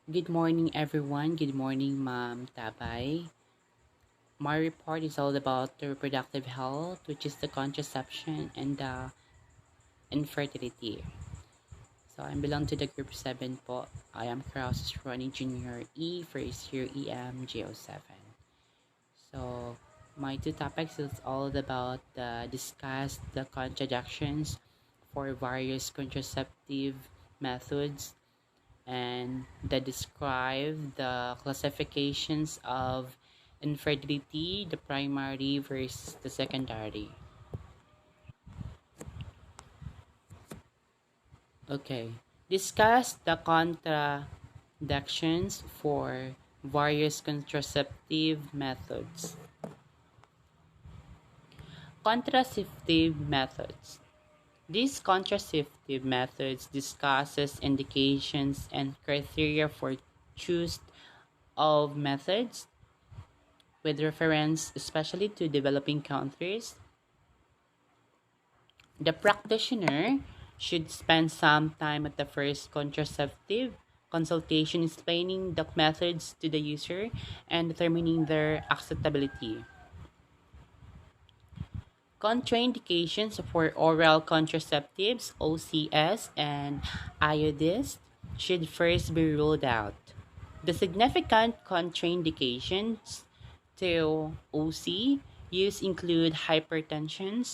Good morning, everyone. Good morning, Ma'am Tabay. My report is all about the reproductive health, which is the contraception and the infertility. So I belong to the group 7 po. I am CRAUSOS RONNIE Junior E, first year EM G07. So my two topics is all about discuss the contradictions for various contraceptive methods and that describe the classifications of infertility, the primary versus the secondary. Okay. Discuss the contradictions for various contraceptive methods. Contraceptive methods. These contraceptive methods discusses indications and criteria for choice of methods with reference especially to developing countries. The practitioner should spend some time at the first contraceptive consultation explaining the methods to the user and determining their acceptability. Contraindications for oral contraceptives (OCS) and iodist should first be ruled out. The significant contraindications to OC use include hypertension,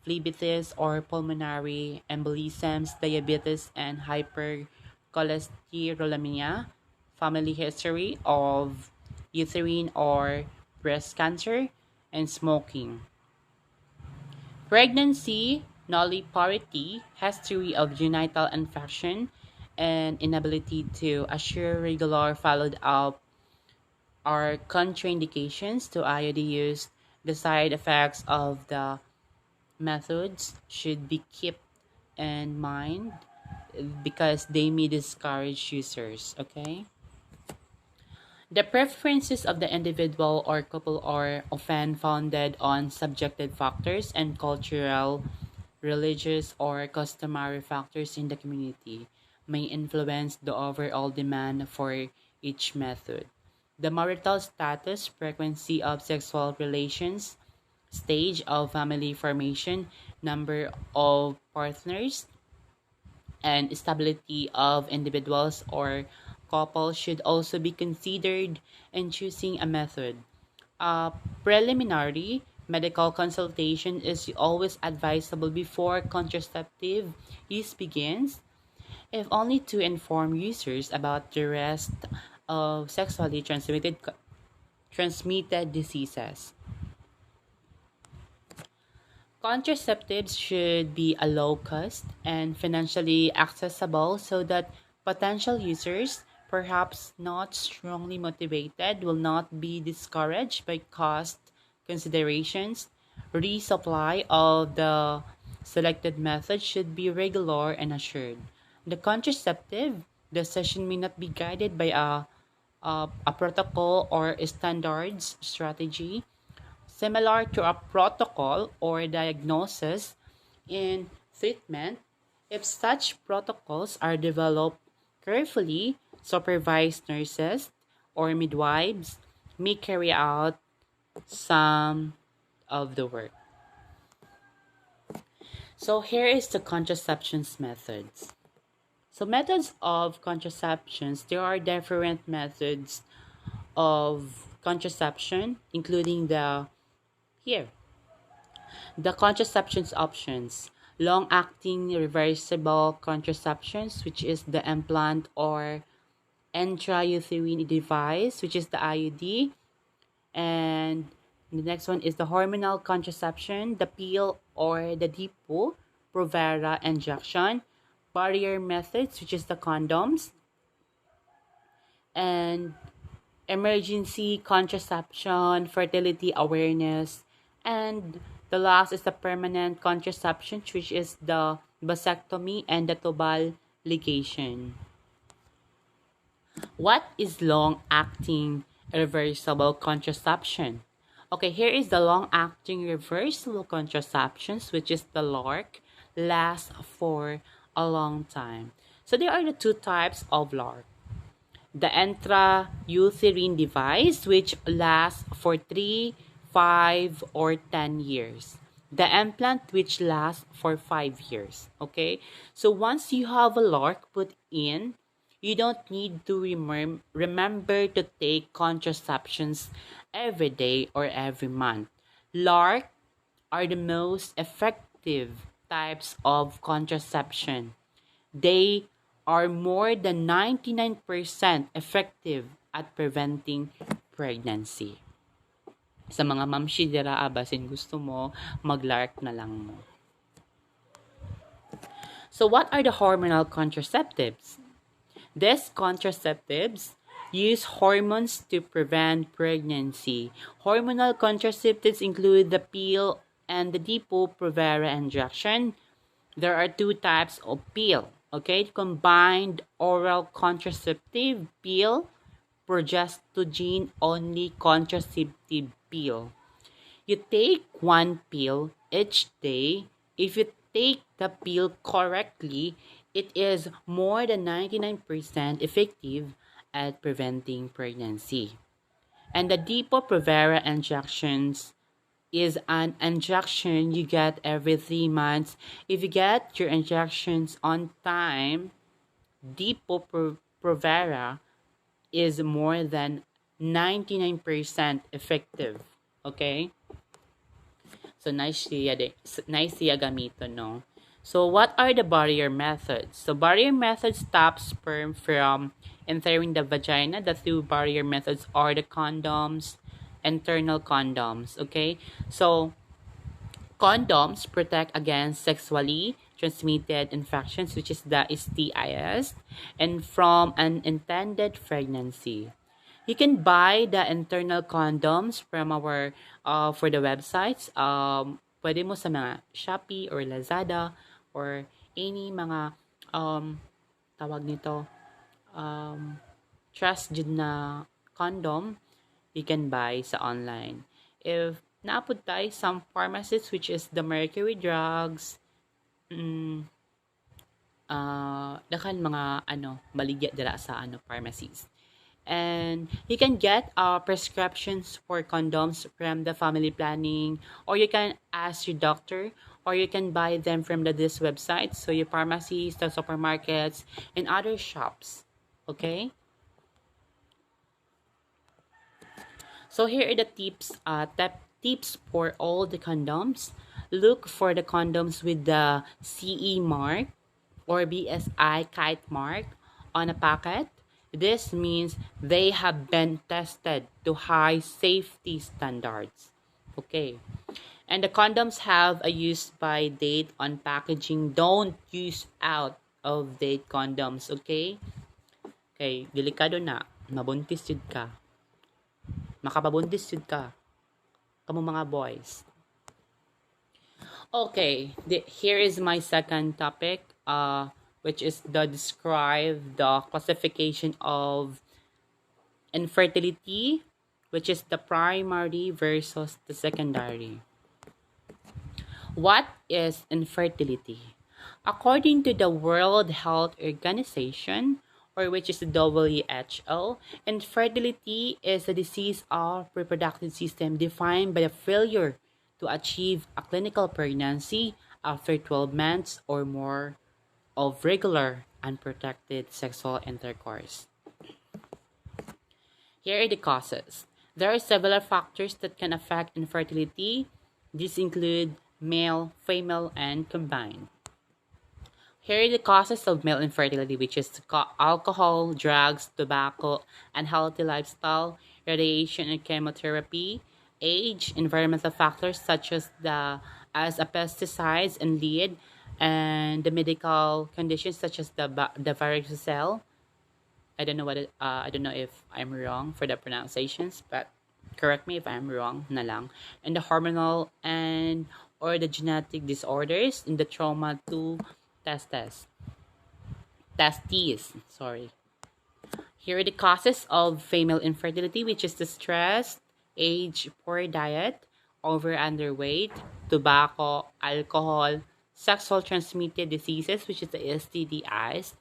phlebitis or pulmonary embolisms, diabetes, and hypercholesterolemia, family history of uterine or breast cancer, and smoking. Pregnancy, nulliparity, history of genital infection, and inability to assure regular followed up are contraindications to IUD use. The side effects of the methods should be kept in mind because they may discourage users. Okay. The preferences of the individual or couple are often founded on subjective factors and cultural, religious, or customary factors in the community may influence the overall demand for each method. The marital status, frequency of sexual relations, stage of family formation, number of partners, and stability of individuals or couples should also be considered in choosing a method. A preliminary medical consultation is always advisable before contraceptive use begins, if only to inform users about the risk of sexually transmitted diseases. Contraceptives should be a low cost and financially accessible so that potential users, perhaps not strongly motivated, will not be discouraged by cost considerations. Resupply of the selected method should be regular and assured. The contraceptive decision may not be guided by a protocol or a standards strategy similar to a protocol or diagnosis in treatment. If such protocols are developed carefully, supervised nurses or midwives may carry out some of the work. So here is the contraceptions methods. So methods of contraceptions, there are different methods of contraception, including here the contraceptions options: long acting reversible contraceptions, which is the implant or intrauterine device, which is the IUD, and the next one is the hormonal contraception, the pill or the Depo Provera injection, barrier methods, which is the condoms, and emergency contraception, fertility awareness, and the last is the permanent contraception, which is the vasectomy and the tubal ligation. What is long acting reversible contraception? Okay, here is the long acting reversible contraceptions, which is the LARC, lasts for a long time. So there are the two types of LARC. the intrauterine device, which lasts for 3, 5, or 10 years. The implant, which lasts for 5 years. Okay? So once you have a LARC put in, you don't need to remember to take contraceptions every day or every month. LARC are the most effective types of contraception. They are more than 99% effective at preventing pregnancy. Sa mga mamshi dira abasin gusto mo, mag-LARC na lang mo. So what are the hormonal contraceptives? These contraceptives use hormones to prevent pregnancy. Hormonal contraceptives include the pill and the Depo-Provera injection. There are two types of pill. Okay, combined oral contraceptive pill, progestogen only contraceptive pill. You take one pill each day. If you take the pill correctly, it is more than 99% effective at preventing pregnancy. And the Depo-Provera injections is an injection you get every 3 months. If you get your injections on time, Depo-Provera is more than 99% effective. Okay? So, nice siya gamiton, no? So, what are the barrier methods? So, barrier methods stop sperm from entering the vagina. The two barrier methods are the condoms, internal condoms, okay? So, condoms protect against sexually transmitted infections, which is the STIs, and from an intended pregnancy. You can buy the internal condoms from our for the websites. Pwede mo sa mga Shopee or Lazada or any mga tawag nito trusted na condom you can buy sa online. If naapod tayo some pharmacies, which is the Mercury Drugs, dakan mga baligya dira sa pharmacies. And you can get prescriptions for condoms from the family planning, or you can ask your doctor, or you can buy them from this website, so your pharmacies, the supermarkets, and other shops. Okay? So here are the tips for all the condoms. Look for the condoms with the CE mark or BSI kite mark on a packet. This means they have been tested to high safety standards. Okay. And the condoms have a use by date on packaging. Don't use out of date condoms, okay? Okay, delikado na. Mabuntis yun ka. Makapabuntis yun ka. Kamu mga boys. Okay, here is my second topic, which is describe the classification of infertility, which is the primary versus the secondary. What is infertility? According to the World Health Organization, or which is the WHO, infertility is a disease of reproductive system defined by a failure to achieve a clinical pregnancy after 12 months or more of regular unprotected sexual intercourse. Here are the causes. There are several factors that can affect infertility. These include male, female, and combined. Here are the causes of male infertility, which is alcohol, drugs, tobacco, unhealthy lifestyle, radiation and chemotherapy, age, environmental factors such as pesticides and lead, and the medical conditions such as the varicocele. I don't know if I'm wrong for the pronunciations, but correct me if I'm wrong na lang. And the hormonal and or the genetic disorders in the trauma to testes. Sorry. Here are the causes of female infertility, which is the stress, age, poor diet, over underweight, tobacco, alcohol, sexual transmitted diseases, which is the STDIs,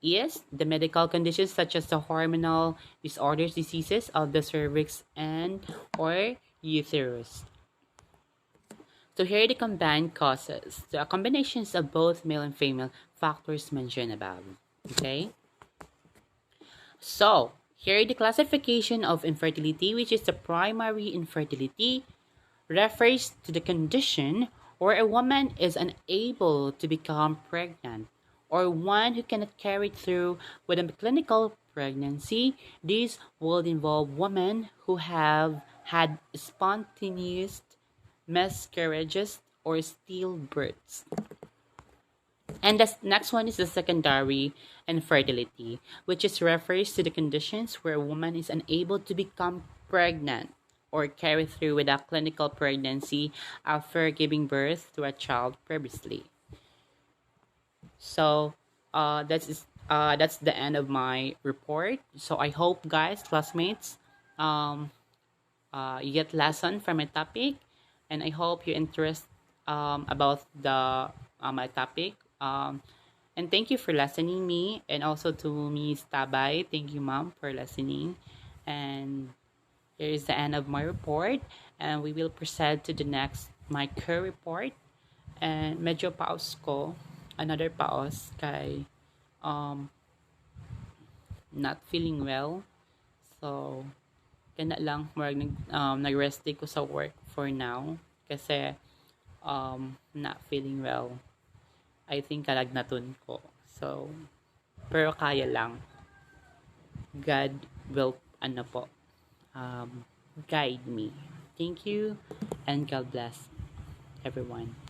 is the medical conditions such as the hormonal disorders, diseases of the cervix and or uterus. So here are the combined causes. The combinations of both male and female factors mentioned above. Okay. So here are the classification of infertility, which is the primary infertility refers to the condition where a woman is unable to become pregnant or one who cannot carry through with a clinical pregnancy. These will involve women who have had spontaneous miscarriages or stillbirths. And the next one is the secondary infertility, which is refers to the conditions where a woman is unable to become pregnant or carry through with a clinical pregnancy after giving birth to a child previously. So that's the end of my report. So I hope, guys, classmates, um, you get lesson from my topic, and I hope you interest about the my topic. And thank you for listening me, and also to Miss Tabay. Thank you, ma'am, for listening. And here is the end of my report, and we will proceed to the next my report. And medyo pause ko, another pause kay um not feeling well. So kana lang marag nag-rest day ko sa work for now kasi not feeling well. I think kalagnaton ko. So pero kaya lang. God will ano po guide me. Thank you and God bless everyone.